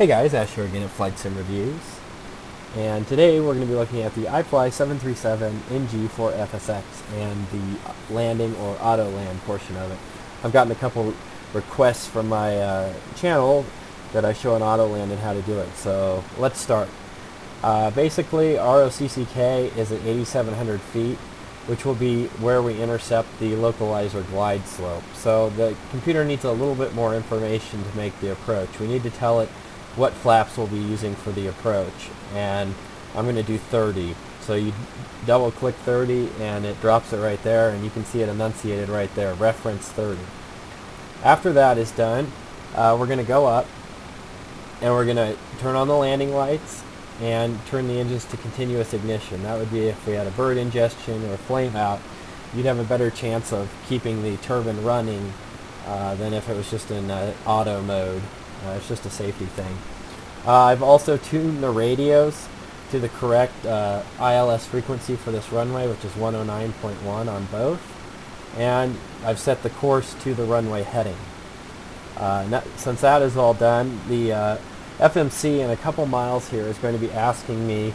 Hey guys, Ash here again at Flight Sim Reviews, and today we're going to be looking at the IFly 737NG for FSX and the landing or auto land portion of it. I've gotten a couple requests from my channel that I show an auto land and how to do it, so let's start. Basically, ROCCK is at 8,700 feet, which will be where we intercept the localizer glide slope. So the computer needs a little bit more information to make the approach. We need to tell it what flaps we'll be using for the approach, and I'm going to do 30. So you double click 30 and it drops it right there, and you can see it enunciated right there, reference 30. After that is done, we're going to go up and we're going to turn on the landing lights and turn the engines to continuous ignition. That would be if we had a bird ingestion or a flame out. You'd have a better chance of keeping the turbine running than if it was just in auto mode. It's just a safety thing. I've also tuned the radios to the correct ILS frequency for this runway, which is 109.1 on both, and I've set the course to the runway heading. Since that is all done, the FMC in a couple miles here is going to be asking me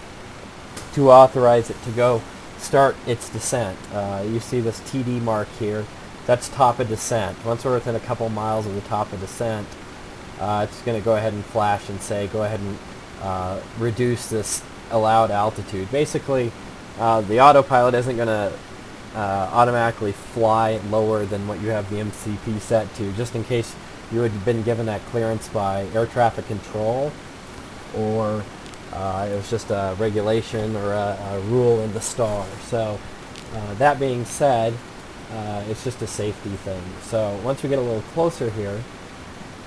to authorize it to go start its descent. You see this TD mark here, that's top of descent. Once we're within a couple miles of the top of descent, it's going to go ahead and flash and say go ahead and reduce this allowed altitude. Basically, the autopilot isn't going to automatically fly lower than what you have the MCP set to, just in case you had been given that clearance by air traffic control, or it was just a regulation or a rule in the star. So that being said, it's just a safety thing. So once we get a little closer here,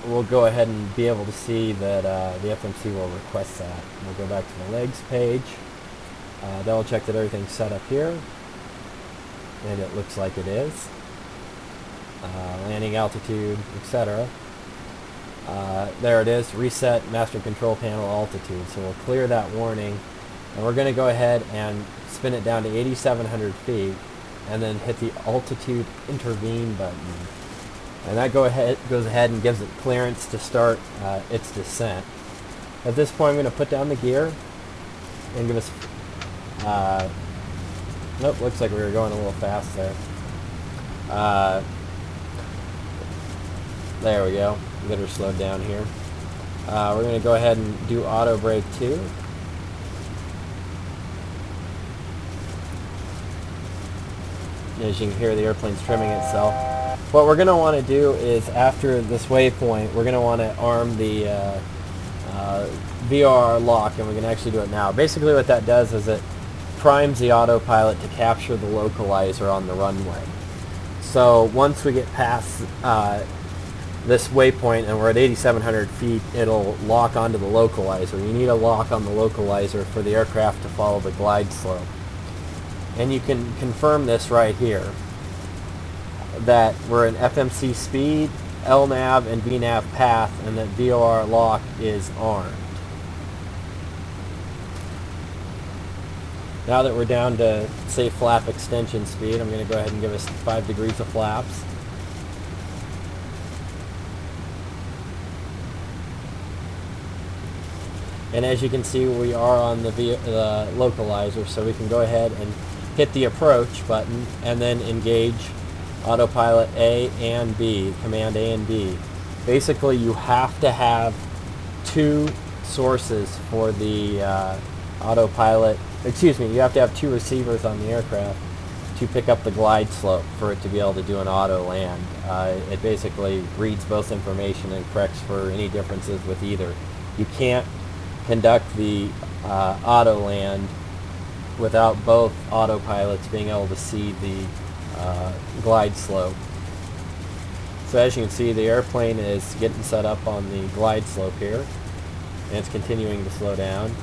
we'll go ahead and be able to see that the FMC will request that. We'll go back to the legs page, double check that everything's set up here, and it looks like it is. Landing altitude, etc. There it is, reset master control panel altitude. So we'll clear that warning, and we're going to go ahead and spin it down to 8,700 feet, and then hit the altitude intervene button. And that goes ahead and gives it clearance to start its descent. At this point, I'm going to put down the gear and give us. Nope, looks like we were going a little fast there. There we go. Get her slowed down here. We're going to go ahead and do auto brake 2. As you can hear, the airplane's trimming itself. What we're going to want to do is, after this waypoint, we're going to want to arm the VOR lock, and we can actually do it now. Basically what that does is it primes the autopilot to capture the localizer on the runway. So once we get past this waypoint and we're at 8,700 feet, it'll lock onto the localizer. You need a lock on the localizer for the aircraft to follow the glide slope. And you can confirm this right here, that we're in FMC speed, LNAV, and VNAV path, and that VOR lock is armed. Now that we're down to, say, flap extension speed, I'm going to go ahead and give us 5 degrees of flaps. And as you can see, we are on the localizer, so we can go ahead and hit the approach button and then engage autopilot A and B, command A and B. Basically, you have to have 2 sources for the autopilot. Excuse me, you have to have 2 receivers on the aircraft to pick up the glide slope for it to be able to do an auto land. It basically reads both information and corrects for any differences with either. You can't conduct the auto land without both autopilots being able to see the glide slope. So as you can see, the airplane is getting set up on the glide slope here, and it's continuing to slow down.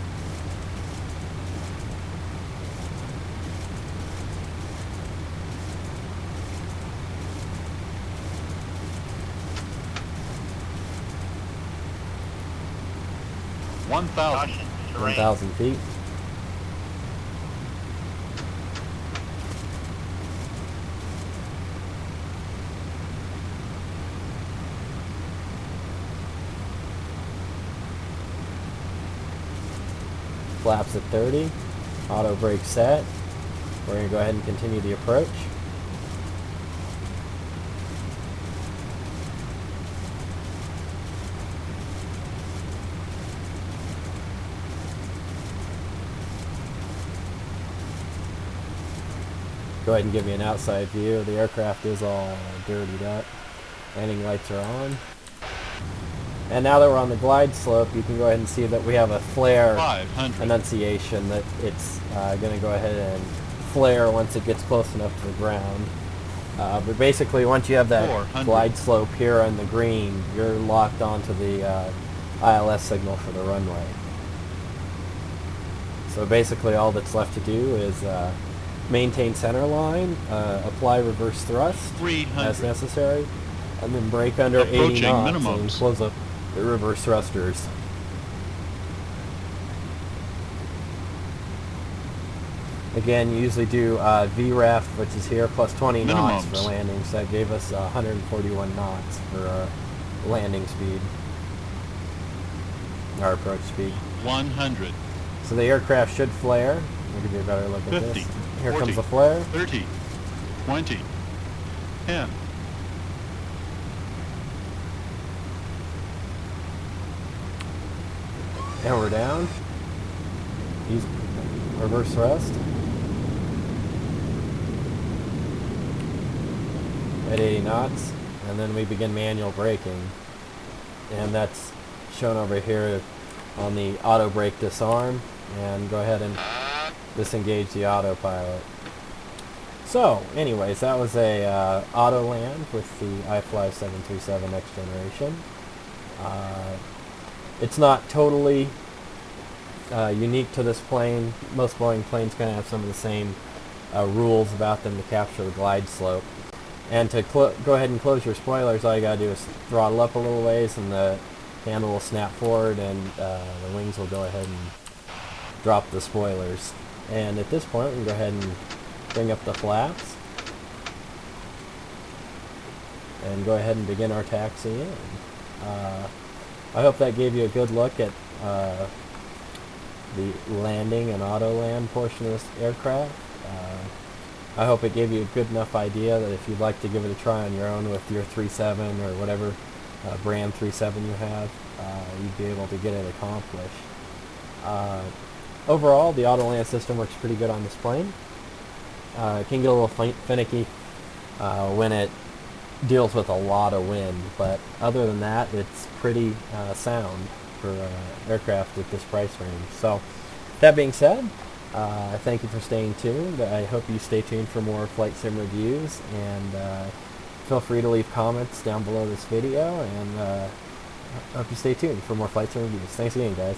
Caution, terrain. 1,000 feet. flaps at 30, auto brake set. We're going to go ahead and continue the approach. Go ahead and give me an outside view. The aircraft is all dirtied up. Landing lights are on. And now that we're on the glide slope, you can go ahead and see that we have a flare enunciation that it's going to go ahead and flare once it gets close enough to the ground. But basically, once you have that glide slope here on the green, you're locked onto the ILS signal for the runway. So basically all that's left to do is maintain center line, apply reverse thrust as necessary, and then brake under 80 knots and close up the reverse thrusters. Again, you usually do VREF, which is here, plus 20 knots for landing, so that gave us 141 knots for landing speed, our approach speed. 100. So the aircraft should flare. I'll give you a better look at 50, this. Here 40, comes the flare. 30, 20, 10. And we're down. Use reverse thrust. At 80 knots. And then we begin manual braking. And that's shown over here on the auto brake disarm. And go ahead and disengage the autopilot. So, anyways, that was a Autoland with the IFly 737 Next Generation. It's not totally unique to this plane. Most Boeing planes kind of have some of the same rules about them to capture the glide slope. And to go ahead and close your spoilers, all you gotta do is throttle up a little ways and the handle will snap forward and the wings will go ahead and drop the spoilers. And at this point we can go ahead and bring up the flaps and go ahead and begin our taxi in. I hope that gave you a good look at the landing and auto land portion of this aircraft. I hope it gave you a good enough idea that if you'd like to give it a try on your own with your 37 or whatever brand 37 you have, you'd be able to get it accomplished. Overall, the Autoland system works pretty good on this plane. It can get a little finicky when it deals with a lot of wind, but other than that, it's pretty sound for aircraft at this price range. So, that being said, thank you for staying tuned. I hope you stay tuned for more flight sim reviews, and feel free to leave comments down below this video, and I hope you stay tuned for more flight sim reviews. Thanks again, guys.